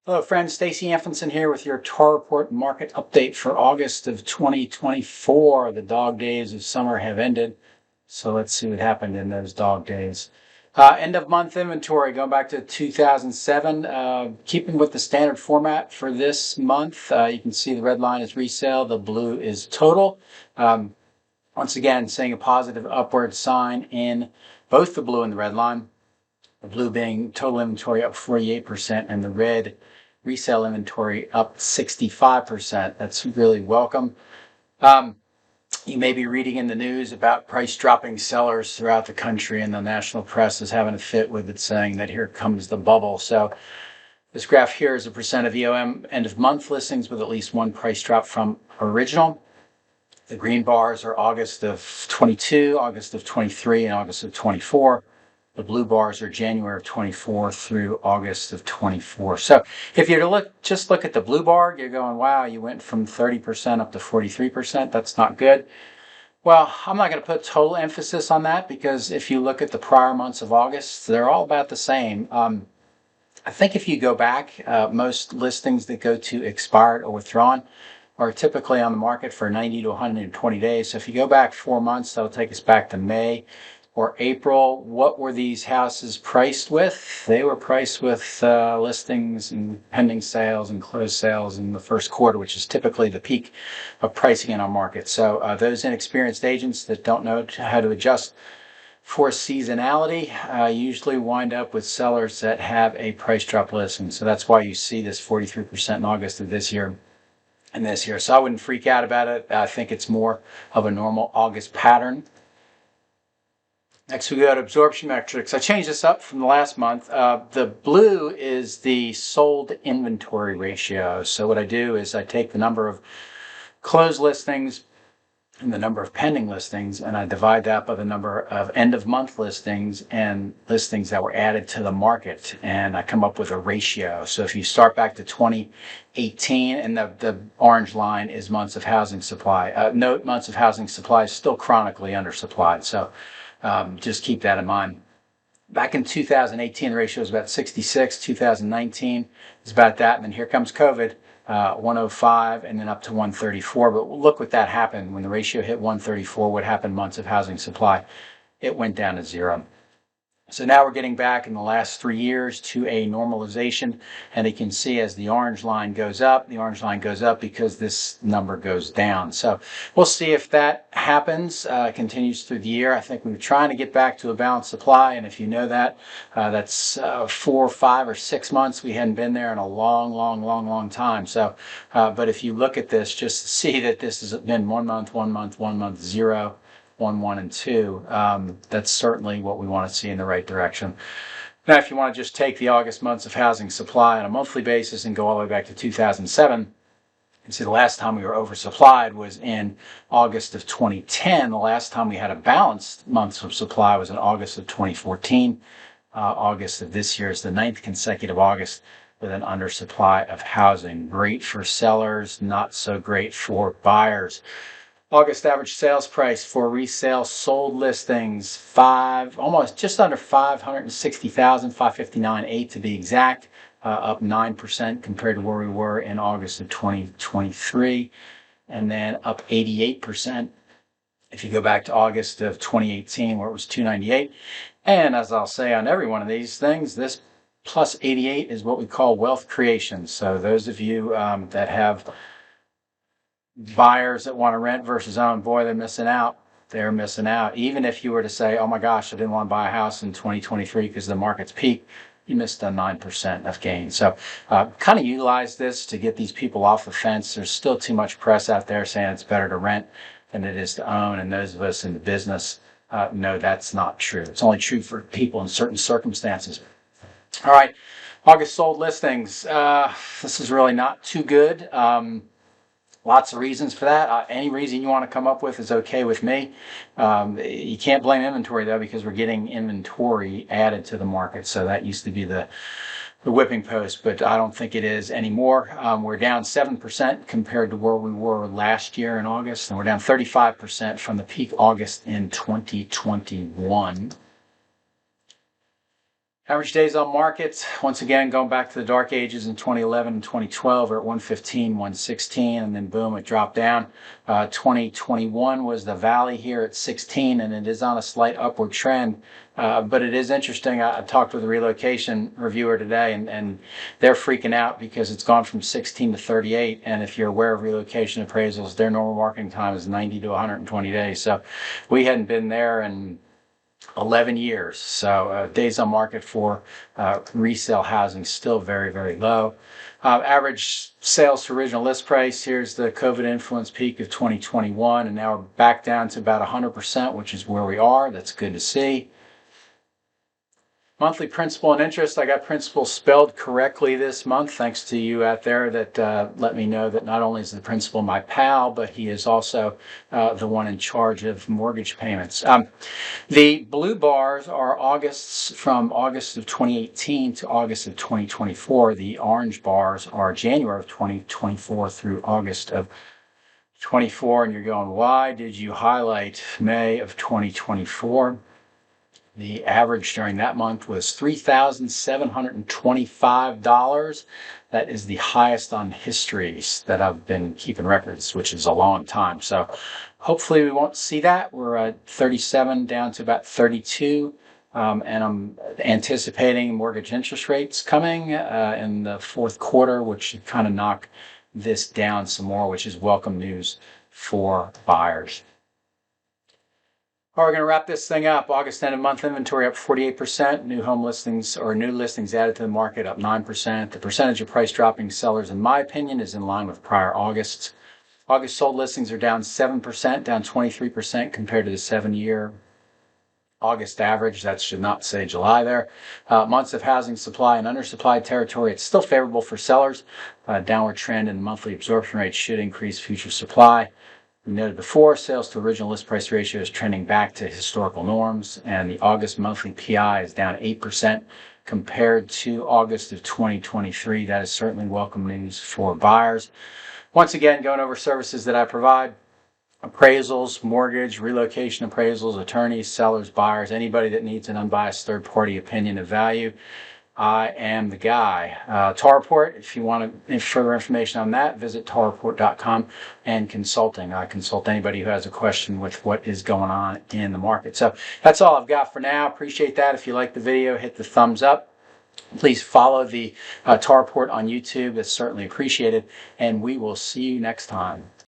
Hello friends, Stacy Anfinson here with your Tar Report market update for August of 2024. The dog days of summer have ended, so let's see what happened in those dog days. End of month inventory going back to 2007, keeping with the standard format for this month. You can see the red line is resale, the blue is total. Once again, seeing a positive upward sign in both the blue and the red line. The blue being total inventory up 48% and the red resale inventory up 65%. That's really welcome. You may be reading in the news about price dropping sellers throughout the country, and the national press is having a fit with it, saying that here comes the bubble. So this graph here is a percent of EOM end of month listings with at least one price drop from original. The green bars are August of 22, August of 23, and August of 24. The blue bars are January of 24 through August of 24. So if you're to just look at the blue bar, you're going, wow, you went from 30% up to 43%. That's not good. Well, I'm not going to put total emphasis on that, because if you look at the prior months of August, they're all about the same. I think if you go back, most listings that go to expired or withdrawn are typically on the market for 90 to 120 days. So if you go back 4 months, that'll take us back to May or April. What were these houses priced with? They were priced with listings and pending sales and closed sales in the first quarter, which is typically the peak of pricing in our market. So those inexperienced agents that don't know how to adjust for seasonality usually wind up with sellers that have a price drop listing. So that's why you see this 43% in August of this year and this year. So I wouldn't freak out about it. I think it's more of a normal August pattern. Next, we go to absorption metrics. I changed this up from the last month. The blue is the sold inventory ratio. So what I do is I take the number of closed listings and the number of pending listings, and I divide that by the number of end of month listings and listings that were added to the market, and I come up with a ratio. So if you start back to 2018, and the orange line is months of housing supply. Note, months of housing supply is still chronically undersupplied. So just keep that in mind. Back in 2018, the ratio was about 66. 2019 is about that. And then here comes COVID, 105, and then up to 134. But look what that happened. When the ratio hit 134, what happened months of housing supply? It went down to zero. So now we're getting back in the last 3 years to a normalization, and you can see as the orange line goes up, the orange line goes up because this number goes down. So we'll see if that happens, continues through the year. I think we're trying to get back to a balanced supply, and if you know that, that's 4, 5, or 6 months. We hadn't been there in a long time. So, but if you look at this, just to see that this has been 1 month, 1 month, 1 month, 0, 1, 1, and 2. That's certainly what we want to see in the right direction. Now, if you want to just take the August months of housing supply on a monthly basis and go all the way back to 2007, you can see the last time we were oversupplied was in August of 2010. The last time we had a balanced months of supply was in August of 2014. August of this year is the 9th consecutive August with an undersupply of housing. Great for sellers, not so great for buyers. August average sales price for resale sold listings, almost just under 560,000, 559.8 to be exact, up 9% compared to where we were in August of 2023, and then up 88% if you go back to August of 2018, where it was 298. And as I'll say on every one of these things, this plus 88 is what we call wealth creation. So those of you that have buyers that want to rent versus own, boy, they're missing out. They're missing out. Even if you were to say, oh my gosh, I didn't want to buy a house in 2023 because the market's peaked, you missed a 9% of gain. So kind of utilize this to get these people off the fence. There's still too much press out there saying it's better to rent than it is to own. And those of us in the business know that's not true. It's only true for people in certain circumstances. All right, August sold listings. This is really not too good. Lots of reasons for that. Any reason you want to come up with is okay with me. You can't blame inventory, though, because we're getting inventory added to the market. So that used to be the whipping post, but I don't think it is anymore. We're down 7% compared to where we were last year in August, and we're down 35% from the peak August in 2021. Average days on market, once again, going back to the dark ages in 2011 and 2012, are at 115, 116, and then boom, it dropped down. 2021 was the valley here at 16, and it is on a slight upward trend. But it is interesting. I talked with a relocation reviewer today, and they're freaking out because it's gone from 16 to 38. And if you're aware of relocation appraisals, their normal marketing time is 90 to 120 days. So we hadn't been there in 11 years. So days on market for resale housing still very, very low. Average sales to original list price, here's the COVID influence peak of 2021, and now we're back down to about 100%, which is where we are. That's good to see. Monthly principal and interest. I got principal spelled correctly this month, thanks to you out there that let me know that not only is the principal my pal, but he is also the one in charge of mortgage payments. The blue bars are from August of 2018 to August of 2024. The orange bars are January of 2024 through August of 24. And you're going, why did you highlight May of 2024? The average during that month was $3,725. That is the highest on histories that I've been keeping records, which is a long time. So hopefully we won't see that. We're at 37 down to about 32. And I'm anticipating mortgage interest rates coming in the fourth quarter, which should kind of knock this down some more, which is welcome news for buyers. All right, we're going to wrap this thing up. August end of month inventory up 48%. New home listings or new listings added to the market up 9%. The percentage of price dropping sellers, in my opinion, is in line with prior Augusts. August sold listings are down 7%, down 23% compared to the 7-year August average. That should not say July there. Months of housing supply and undersupplied territory. It's still favorable for sellers. Downward trend in monthly absorption rates should increase future supply. We noted before, sales to original list price ratio is trending back to historical norms, and the August monthly PI is down 8% compared to August of 2023. That is certainly welcome news for buyers. Once again, going over services that I provide: appraisals, mortgage, relocation appraisals, attorneys, sellers, buyers, anybody that needs an unbiased third-party opinion of value. I am the guy. Tarreport, if you want any further information on that, visit tarreport.com and consulting. I consult anybody who has a question with what is going on in the market. So that's all I've got for now. Appreciate that. If you like the video, hit the thumbs up. Please follow the Tarreport on YouTube. It's certainly appreciated. And we will see you next time.